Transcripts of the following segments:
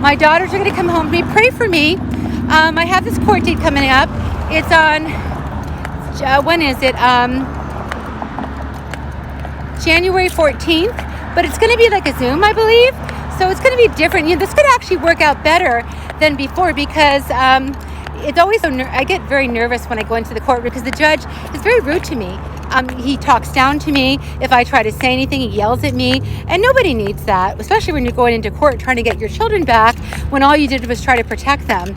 My daughters are going to come home to me. Pray for me. I have this court date coming up. It's on, when is it? January 14th, but it's going to be like a Zoom, I believe. So it's going to be different. This could actually work out better than before because it's always so I get very nervous when I go into the court because the judge is very rude to me. He talks down to me. If I try to say anything, he yells at me. And nobody needs that, especially when you're going into court trying to get your children back when all you did was try to protect them.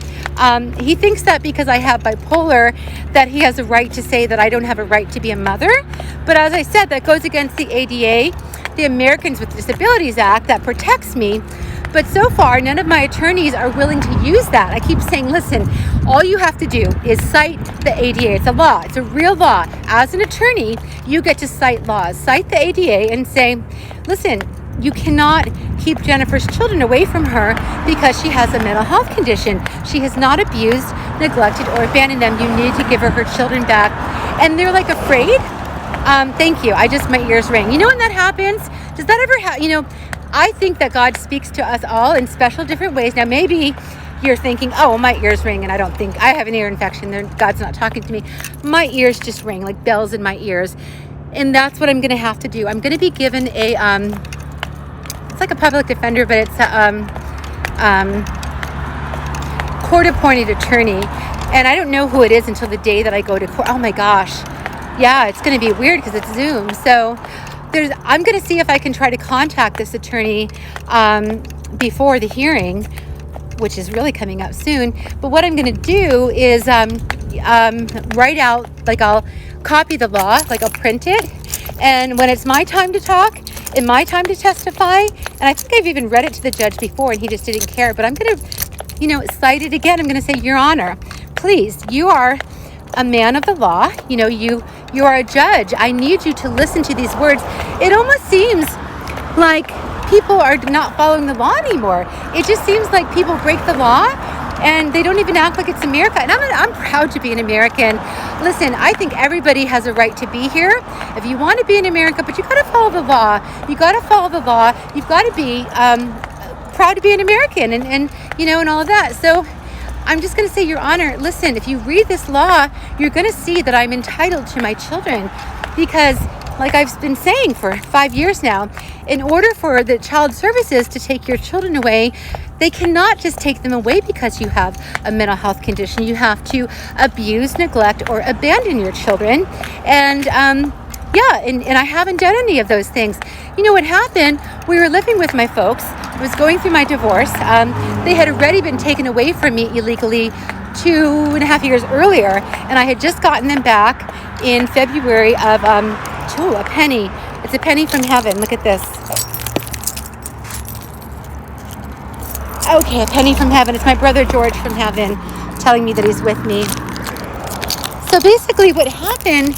He thinks that because I have bipolar, that he has a right to say that I don't have a right to be a mother. But as I said, that goes against the ADA, the Americans with Disabilities Act, that protects me. But so far, none of my attorneys are willing to use that. I keep saying, listen, all you have to do is cite the ADA. It's a law. It's a real law. As an attorney, you get to cite laws. Cite the ADA and say, listen, you cannot keep Jennifer's children away from her because she has a mental health condition. She has not abused, neglected, or abandoned them. You need to give her children back. And they're like afraid. Thank you. My ears ring. You know when that happens? Does that ever happen? I think that God speaks to us all in special different ways. Now, maybe you're thinking, oh, my ears ring, and I don't think I have an ear infection. God's not talking to me. My ears just ring like bells in my ears. And that's what I'm going to have to do. I'm going to be given it's like a public defender, but it's a court-appointed attorney. And I don't know who it is until the day that I go to court. Oh, my gosh. Yeah, it's going to be weird because it's Zoom. So I'm going to see if I can try to contact this attorney before the hearing, which is really coming up soon. But what I'm going to do is write out, I'll copy the law, I'll print it. And when it's my time to talk and my time to testify, and I think I've even read it to the judge before and he just didn't care, but I'm going to, cite it again. I'm going to say, Your Honor, please, you are a man of the law. You are a judge. I need you to listen to these words. It almost seems like people are not following the law anymore. It just seems like people break the law and they don't even act like it's America. And I'm proud to be an American. Listen, I think everybody has a right to be here. If you want to be in America, but you got to follow the law. You got to follow the law. You've got to be proud to be an American and all of that. So I'm just going to say, Your Honor, listen, if you read this law, you're going to see that I'm entitled to my children because, like I've been saying for 5 years now, in order for the child services to take your children away, they cannot just take them away because you have a mental health condition. You have to abuse, neglect, or abandon your children. And I haven't done any of those things. You know what happened? We were living with my folks. I was going through my divorce. They had already been taken away from me illegally 2.5 years earlier, and I had just gotten them back in February of a penny. It's a penny from heaven. Look at this. Okay, a penny from heaven. It's my brother George from heaven telling me that he's with me. So basically what happened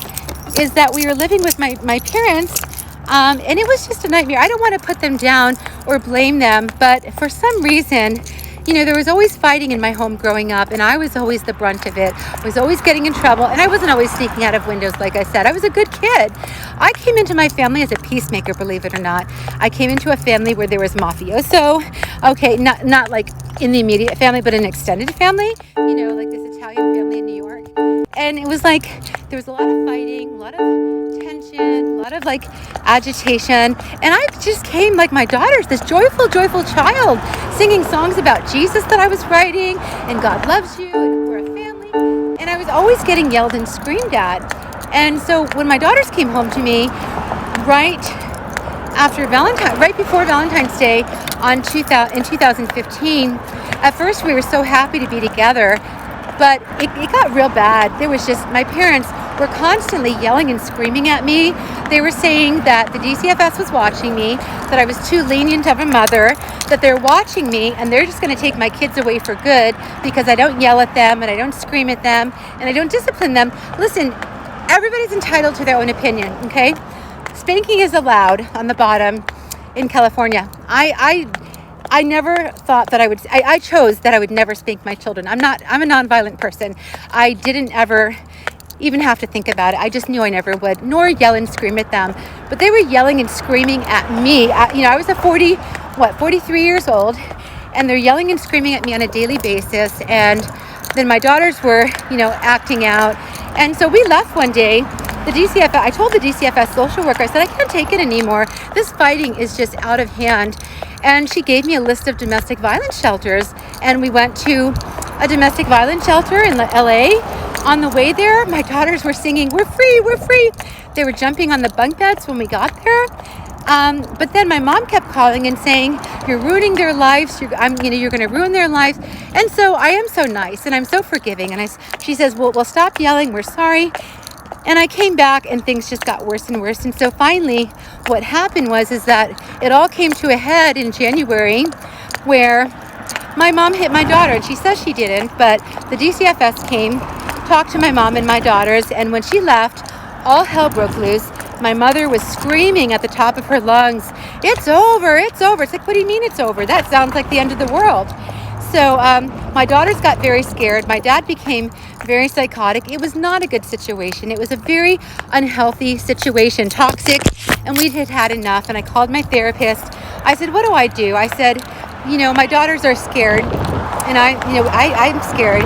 is that we were living with my parents, and it was just a nightmare. I don't want to put them down or blame them, but for some reason, there was always fighting in my home growing up, and I was always the brunt of it. I was always getting in trouble, and I wasn't always sneaking out of windows, like I said. I was a good kid. I came into my family as a peacemaker, believe it or not. I came into a family where there was mafioso. Okay, not like in the immediate family, but an extended family, like this Italian family in New York. And it was like, there was a lot of fighting, a lot of tension, a lot of agitation. And I just came like my daughters, this joyful child, singing songs about Jesus that I was writing, and God loves you, and we're a family. And I was always getting yelled and screamed at. And so when my daughters came home to me, right before Valentine's Day in 2015, at first we were so happy to be together, but it got real bad. There was just, my parents were constantly yelling and screaming at me. They were saying that the DCFS was watching me, that I was too lenient of a mother, that they're watching me and they're just going to take my kids away for good because I don't yell at them and I don't scream at them and I don't discipline them. Listen, everybody's entitled to their own opinion, okay? Spanking is allowed on the bottom in California. I never thought that I chose that I would never spank my children. I'm a nonviolent person. I didn't ever even have to think about it. I just knew I never would, nor yell and scream at them. But they were yelling and screaming at me. I was 43 years old, and they're yelling and screaming at me on a daily basis. And then my daughters were, acting out. And so we left one day. I told the DCFS social worker, I said, I can't take it anymore. This fighting is just out of hand. And she gave me a list of domestic violence shelters. And we went to a domestic violence shelter in LA. On the way there, my daughters were singing, "We're free, we're free." They were jumping on the bunk beds when we got there. But then my mom kept calling and saying, "You're ruining their lives. You're going to ruin their lives." And so I am so nice and I'm so forgiving. And she says, "Well, stop yelling. We're sorry." And I came back and things just got worse and worse. And so finally, what happened is that it all came to a head in January, where my mom hit my daughter, and she says she didn't, but the DCFS came, talked to my mom and my daughters, and when she left, all hell broke loose. My mother was screaming at the top of her lungs, "It's over, it's over." It's like, what do you mean it's over? That sounds like the end of the world. So my daughters got very scared. My dad became very psychotic. It was not a good situation. It was a very unhealthy situation, toxic, and we had had enough. And I called my therapist. I said, "What do I do?" I said, my daughters are scared, and I'm scared.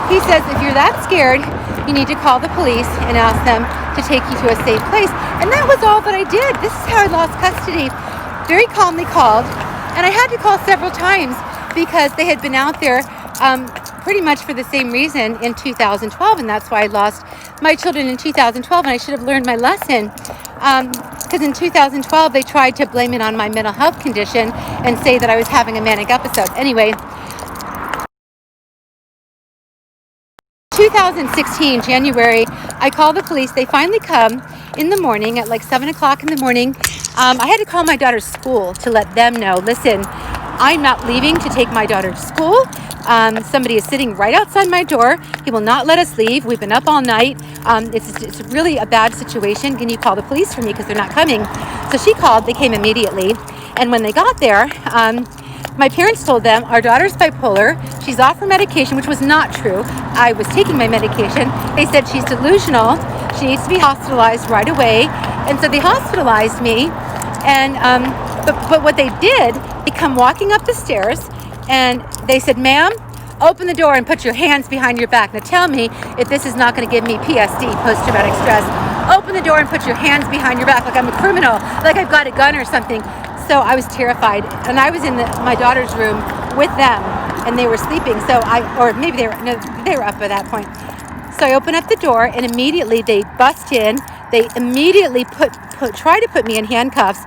He says, "If you're that scared, you need to call the police and ask them to take you to a safe place." And that was all that I did. This is how I lost custody. Very calmly called, and I had to call several times because they had been out there pretty much for the same reason in 2012, and that's why I lost my children in 2012, and I should have learned my lesson. Because in 2012, they tried to blame it on my mental health condition and say that I was having a manic episode. Anyway, 2016, January, I call the police. They finally come in the morning at like 7 o'clock in the morning. I had to call my daughter's school to let them know, listen, I'm not leaving to take my daughter to school. Somebody is sitting right outside my door. He will not let us leave. We've been up all night. It's really a bad situation. Can you call the police for me because they're not coming? So she called. They came immediately. And when they got there, my parents told them, our daughter's bipolar. She's off her medication, which was not true. I was taking my medication. They said she's delusional. She needs to be hospitalized right away. And so they hospitalized me. And but what they did, they come walking up the stairs and they said, "Ma'am, open the door and put your hands behind your back." Now tell me if this is not going to give me PSD, post-traumatic stress. Open the door and put your hands behind your back like I'm a criminal, like I've got a gun or something. So I was terrified, and I was in my daughter's room with them, and they were sleeping. Or maybe they were up by that point. So I opened up the door, and immediately they bust in. They immediately tried to put me in handcuffs.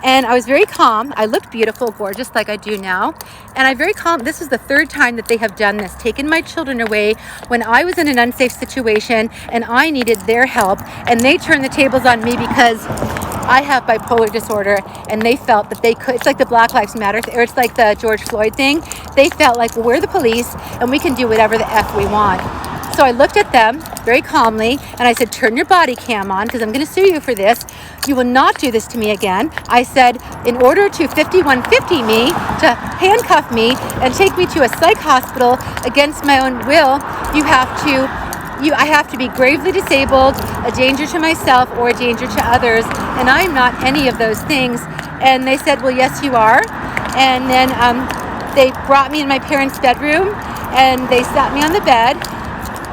And I was very calm. I looked beautiful, gorgeous, like I do now. And I'm very calm. This is the third time that they have done this, taken my children away when I was in an unsafe situation and I needed their help. And they turned the tables on me because I have bipolar disorder, and they felt that they could. It's like the Black Lives Matter, or it's like the George Floyd thing. They felt like, well, we're the police and we can do whatever the F we want. So I looked at them very calmly and I said, "Turn your body cam on because I'm going to sue you for this. You will not do this to me again." I said, "In order to 5150 me, to handcuff me and take me to a psych hospital against my own will, I have to be gravely disabled, a danger to myself or a danger to others, and I'm not any of those things." And they said, "Well, yes, you are." And then they brought me in my parents' bedroom and they sat me on the bed.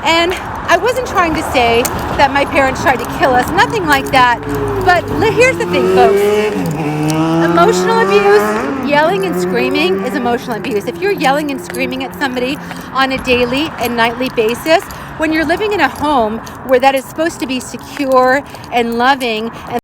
And I wasn't trying to say that my parents tried to kill us, nothing like that. But here's the thing, folks. Emotional abuse, yelling and screaming is emotional abuse. If you're yelling and screaming at somebody on a daily and nightly basis, when you're living in a home where that is supposed to be secure and loving and